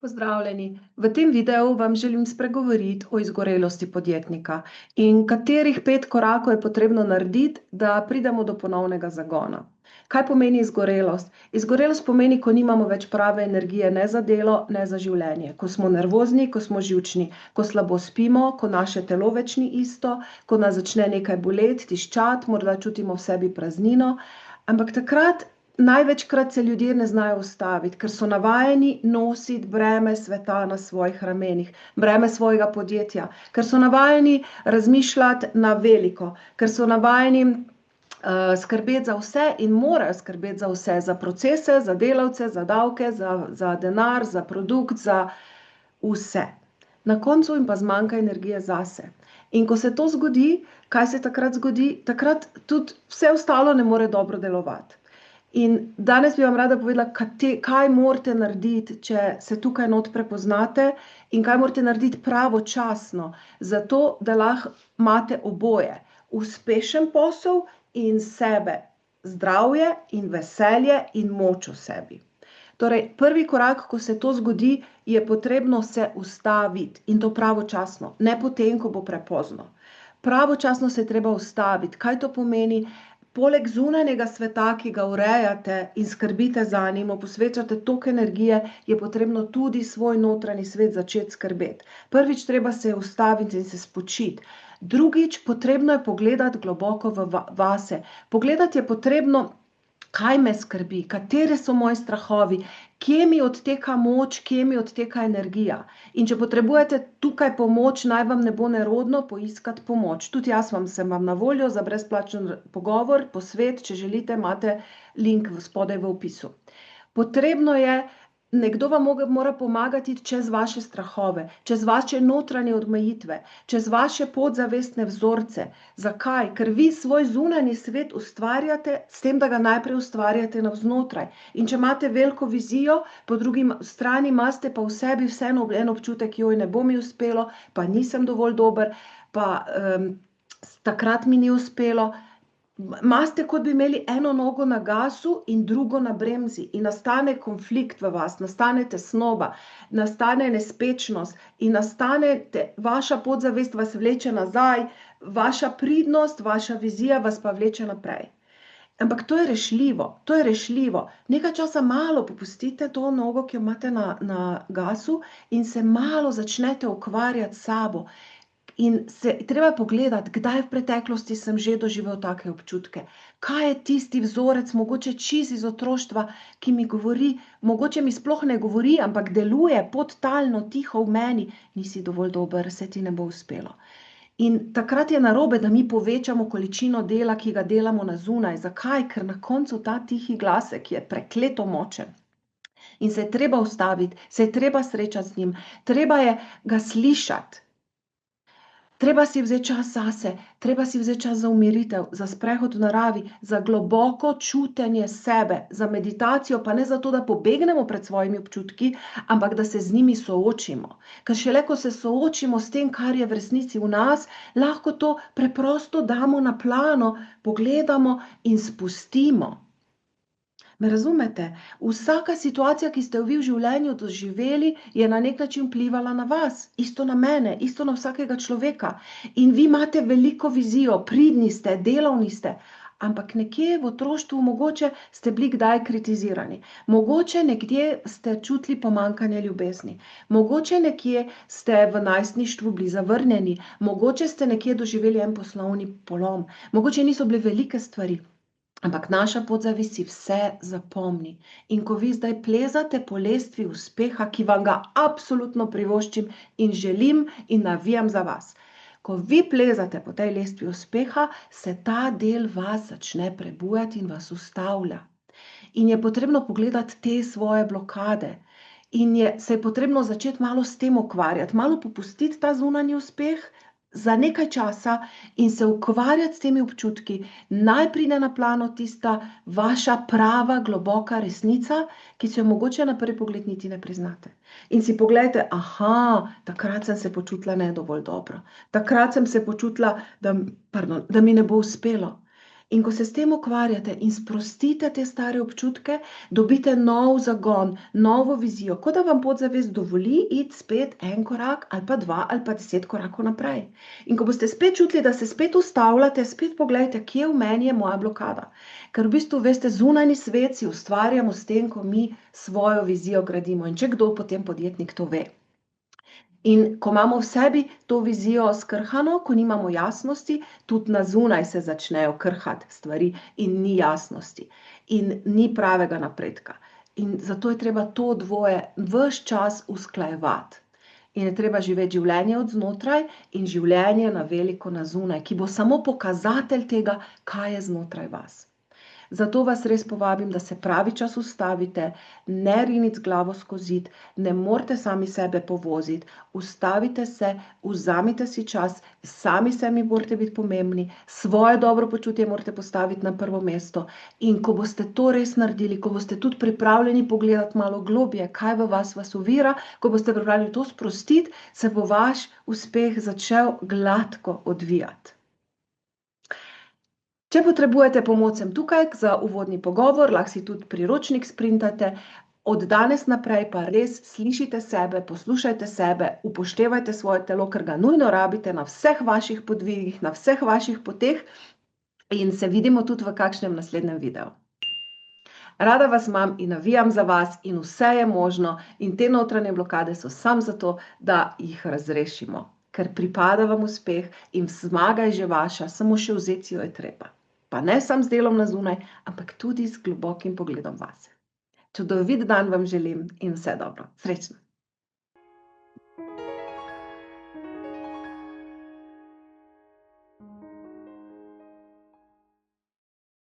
Pozdravljeni. V tem videu vam želim spregovoriti o izgorelosti podjetnika in katerih 5 korakov je potrebno narediti, da pridemo do ponovnega zagona. Kaj pomeni izgorelost? Izgorelost pomeni, ko nimamo več prave energije ne za delo, ne za življenje. Ko smo nervozni, ko smo živčni, ko slabo spimo, ko naše telo več ni isto, ko nas začne nekaj boleti, tiščati, morda čutimo v sebi praznino. Ampak takrat največkrat se ljudje ne znajo ustaviti, ker so navajeni nositi breme sveta na svojih ramenih, breme svojega podjetja, ker so navajeni razmišljati na veliko, ker so navajeni skrbeti za vse in morajo skrbeti za vse, za procese, za delavce, za davke, za denar, za produkt, za vse. Na koncu jim pa zmanjka energije zase. In ko se to zgodi, kaj se takrat zgodi? Takrat tudi vse ostalo ne more dobro delovati. In danes bi vam rada povedala, kaj morate narediti, če se tukaj not prepoznate in kaj morate narediti pravočasno, zato da lahko imate oboje, uspešen posel in sebe, zdravje in veselje in moč v sebi. Torej, prvi korak, ko se to zgodi, je potrebno se ustaviti in to pravočasno, ne potem, ko bo prepozno. Pravočasno se je treba ustaviti. Kaj to pomeni? Poleg zunanjega sveta, ki ga urejate in skrbite zanj, mu posvečate toliko energije, je potrebno tudi svoj notranji svet začeti skrbeti. Prvič treba se ustaviti in se spočiti. Drugič, potrebno je pogledati globoko vase. Pogledati je potrebno, kaj me skrbi, katere so moji strahovi, kje mi odteka moč, kje mi odteka energija. In če potrebujete tukaj pomoč, naj vam ne bo nerodno poiskati pomoč. Tudi jaz sem vam na voljo za brezplačen pogovor, posvet, če želite, imate link spodaj v opisu. Potrebno je, nekdo vam mora pomagati čez vaše strahove, čez vaše notranje odmejitve, čez vaše podzavestne vzorce. Zakaj? Ker vi svoj zunanji svet ustvarjate s tem, da ga najprej ustvarjate navznotraj. In če imate veliko vizijo, po drugi strani imate pa v sebi vseeno en občutek, joj, ne bo mi uspelo, pa nisem dovolj dober, pa takrat mi ni uspelo. Imate, kot bi imeli eno nogo na gasu in drugo na bremzi in nastane konflikt v vas, nastane tesnoba, nastane nespečnost in vaša podzavest vas vleče nazaj, vaša pridnost, vaša vizija vas pa vleče naprej. Ampak to je rešljivo. Nekaj časa malo popustite to nogo, ki jo imate na gasu in se malo začnete ukvarjati s sabo. In treba pogledati, kdaj v preteklosti sem že doživel take občutke. Kaj je tisti vzorec, mogoče čisto iz otroštva, ki mi govori, mogoče mi sploh ne govori, ampak deluje podtalno, tiho v meni, nisi dovolj dober, se ti ne bo uspelo. In takrat je narobe, da mi povečamo količino dela, ki ga delamo na zunaj. Zakaj? Ker na koncu ta tihi glasek je prekleto močen. In se je treba ustaviti, se je treba srečati z njim, treba je ga slišati. Treba si vzeti čas zase, treba si vzeti čas za umiritev, za sprehod v naravi, za globoko čutenje sebe, za meditacijo, pa ne zato, da pobegnemo pred svojimi občutki, ampak da se z njimi soočimo. Ker šele, ko se soočimo s tem, kar je v resnici v nas, lahko to preprosto damo na plano, pogledamo in spustimo. Me razumete? Vsaka situacija, ki ste jo vi v življenju doživeli, je na nek način vplivala na vas, isto na mene, isto na vsakega človeka. In vi imate veliko vizijo, pridni ste, delovni ste, ampak nekje v otroštvu mogoče ste bili kdaj kritizirani, mogoče nekje ste čutili pomanjkanje ljubezni, mogoče nekje ste v najstništvu bili zavrnjeni, mogoče ste nekje doživeli en poslovni polom, mogoče niso bile velike stvari. Ampak naša podzavest si vse zapomni. In ko vi zdaj plezate po lestvi uspeha, ki vam ga absolutno privoščim in želim in navijam za vas. Ko vi plezate po tej lestvi uspeha, se ta del vas začne prebujati in vas ustavlja. In je potrebno pogledati te svoje blokade. In se je potrebno začeti malo s tem ukvarjati, malo popustiti ta zunanji uspeh, za nekaj časa in se ukvarjati s temi občutki, naj pride na plano tista vaša prava, globoka resnica, ki se jo mogoče na prvi pogled niti ne priznate. In si pogledajte, takrat sem se počutila ne dovolj dobro, takrat sem se počutila, da mi ne bo uspelo. In ko se s tem ukvarjate in sprostite te stare občutke, dobite nov zagon, novo vizijo, kot da vam podzavest dovoli iti spet en korak ali pa 2 ali pa 10 korakov naprej. In ko boste spet čutili, da se spet ustavljate, spet pogledajte, kje v meni je moja blokada. Ker v bistvu, veste, zunanji svet si ustvarjamo s tem, ko mi svojo vizijo gradimo. In če kdo, potem podjetnik to ve. In ko imamo v sebi to vizijo skrhano, ko nimamo jasnosti, tudi na zunaj se začnejo krhati stvari in ni jasnosti. In ni pravega napredka. In zato je treba to dvoje ves čas usklajevati. In je treba živeti življenje od znotraj in življenje na veliko na zunaj, ki bo samo pokazatelj tega, kaj je znotraj vas. Zato vas res povabim, da se pravi čas ustavite, ne riniti z glavo skozi zid, ne morete sami sebe povoziti, ustavite se, vzamite si čas, sami sebi morate biti pomembni, svoje dobro počutje morate postaviti na prvo mesto in ko boste to res naredili, ko boste tudi pripravljeni pogledati malo globje, kaj v vas ovira, ko boste pripravljeni to sprostiti, se bo vaš uspeh začel gladko odvijati. Če potrebujete pomoč, sem tukaj za uvodni pogovor, lahko si tudi priročnik sprintate. Od danes naprej pa res slišite sebe, poslušajte sebe, upoštevajte svoje telo, ker ga nujno rabite na vseh vaših podvigih, na vseh vaših poteh in se vidimo tudi v kakšnem naslednjem videu. Rada vas imam in navijam za vas in vse je možno in te notranje blokade so samo zato, da jih razrešimo. Ker pripada vam uspeh in zmaga je že vaša, samo še vzeti si jo je treba. Pa ne samo z delom na zunaj, ampak tudi z globokim pogledom vase. Čudovit dan vam želim in vse dobro. Srečno!